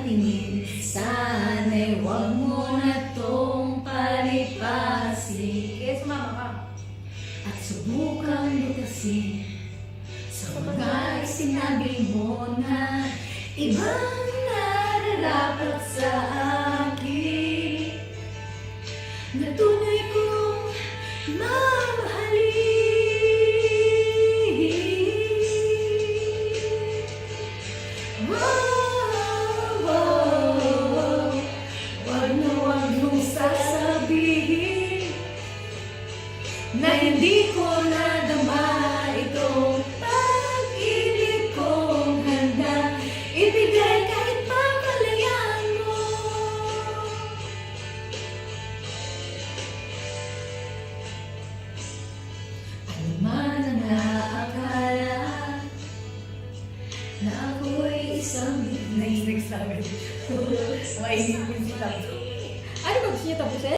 patingin, sana'y huwag mo na tong palipasin. Kaya sumama ka. At subukang lutasin sa mga sinabi mo na ibang nararapat sa akin, na tunay kong mamahalin. Wag na wag mong sasabihin na hindi ko nadama itong pag-ibig kong handa ibigay kahit pakalayaan mo. Ano man ang naakala na ako'y isang Next namin. Mainit yung sila. Ano ba gusto niyo tapusin?